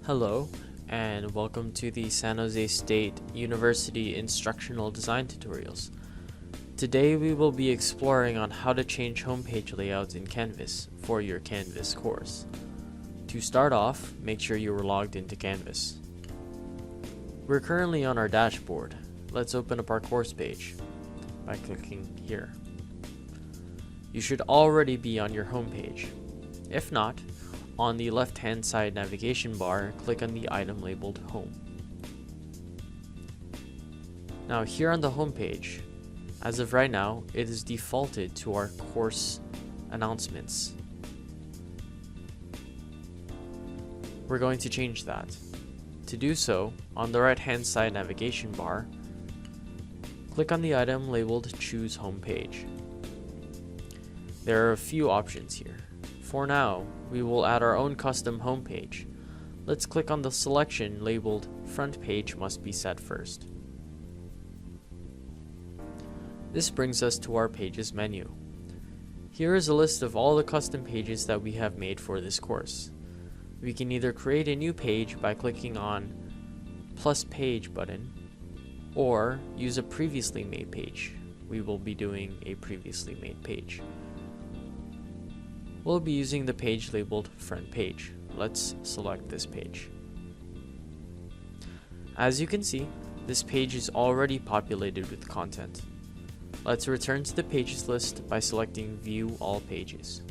Hello, and welcome to the San Jose State University Instructional Design Tutorials. Today we will be exploring on how to change homepage layouts in Canvas for your Canvas course. To start off, make sure you are logged into Canvas. We're currently on our dashboard. Let's open up our course page by clicking here. You should already be on your homepage. If not, on the left-hand side navigation bar, click on the item labeled Home. Now here on the home page, as of right now, it is defaulted to our course announcements. We're going to change that. To do so, on the right-hand side navigation bar, click on the item labeled Choose Home Page. There are a few options here. For now, we will add our own custom homepage. Let's click on the selection labeled Front Page Must Be Set First. This brings us to our Pages menu. Here is a list of all the custom pages that we have made for this course. We can either create a new page by clicking on Plus Page button, or use a previously made page. We will be doing a previously made page. We'll be using the page labeled Front Page. Let's select this page. As you can see, this page is already populated with content. Let's return to the pages list by selecting View All Pages.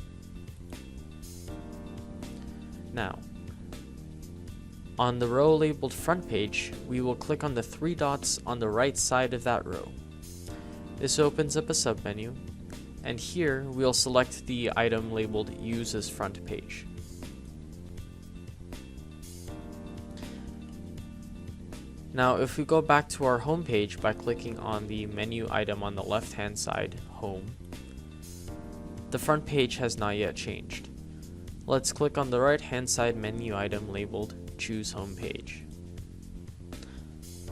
Now, on the row labeled Front Page, we will click on the three dots on the right side of that row. This opens up a submenu, and here we'll select the item labeled Use as Front Page. Now if we go back to our home page by clicking on the menu item on the left hand side, Home, the front page has not yet changed. Let's click on the right hand side menu item labeled Choose Home Page.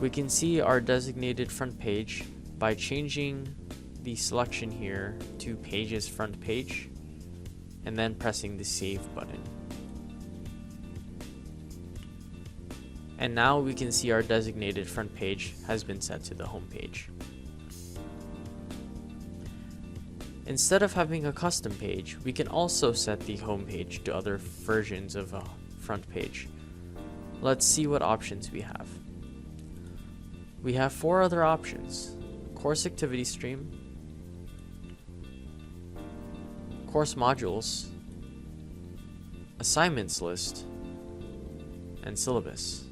We can see our designated front page by changing the selection here to Pages Front Page and then pressing the Save button. And now we can see our designated front page has been set to the home page. Instead of having a custom page, we can also set the home page to other versions of a front page. Let's see what options we have. We have 4 other options: Course Activity Stream, Course Modules, Assignments List, and Syllabus.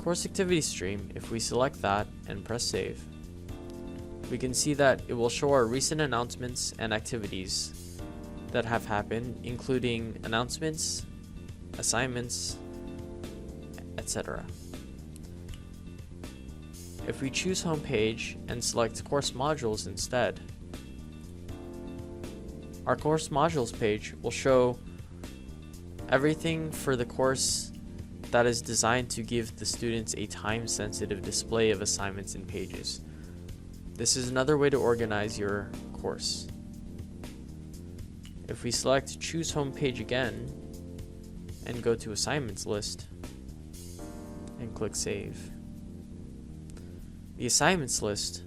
Course Activity Stream, if we select that and press Save, we can see that it will show our recent announcements and activities that have happened, including announcements, assignments, etc. If we choose Home Page and select Course Modules instead, our Course Modules page will show everything for the course that is designed to give the students a time-sensitive display of assignments and pages. This is another way to organize your course. If we select Choose Home Page again and go to Assignments List and click Save, the Assignments List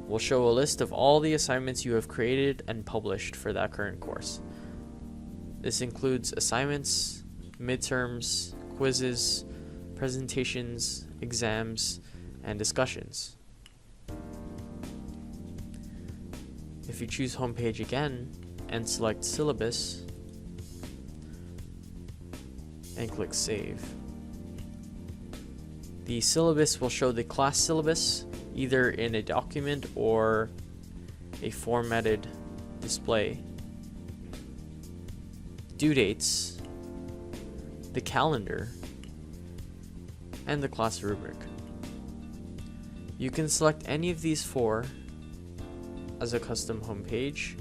will show a list of all the assignments you have created and published for that current course. This includes assignments, midterms, quizzes, presentations, exams, and discussions. If you choose Home Page again and select Syllabus and click Save, the syllabus will show the class syllabus either in a document or a formatted display, due dates, the calendar, and the class rubric. You can select any of these 4 as a custom home page,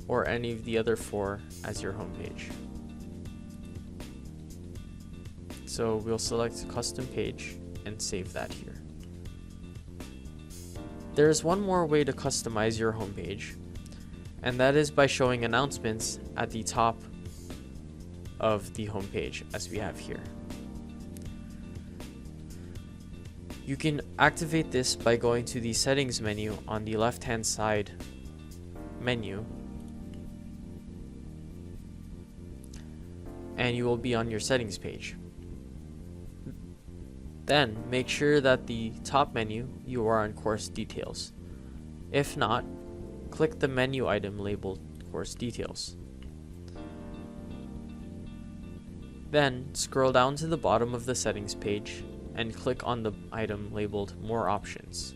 or any of the other 4 as your home page. So we'll select custom page and save that here. There is one more way to customize your homepage, and that is by showing announcements at the top of the home page as we have here. You can activate this by going to the settings menu on the left hand side menu, and you will be on your settings page. Then make sure that the top menu you are on course details. If not, click the menu item labeled course details. Then scroll down to the bottom of the settings page and click on the item labeled more options.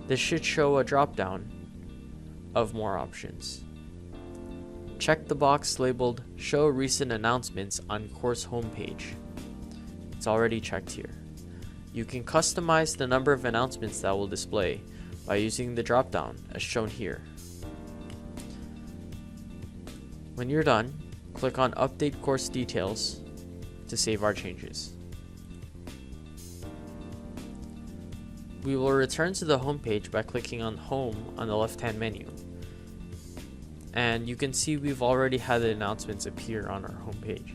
This should show a drop down of more options. Check the box labeled show recent announcements on course homepage. It's already checked here. You can customize the number of announcements that will display by using the drop down as shown here. When you're done, click on update course details to save our changes. We will return to the home page by clicking on home on the left hand menu. And you can see we've already had the announcements appear on our home page.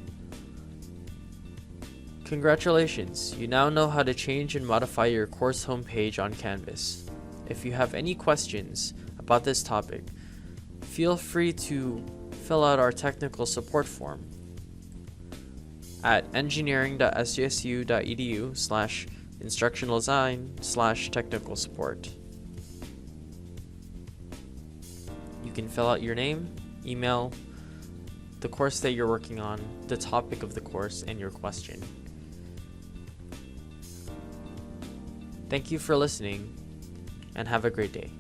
Congratulations, you now know how to change and modify your course homepage on Canvas. If you have any questions about this topic, feel free to fill out our technical support form at engineering.sjsu.edu/instructional-design/technical support. You can fill out your name, email, the course that you're working on, the topic of the course, and your question. Thank you for listening, and have a great day.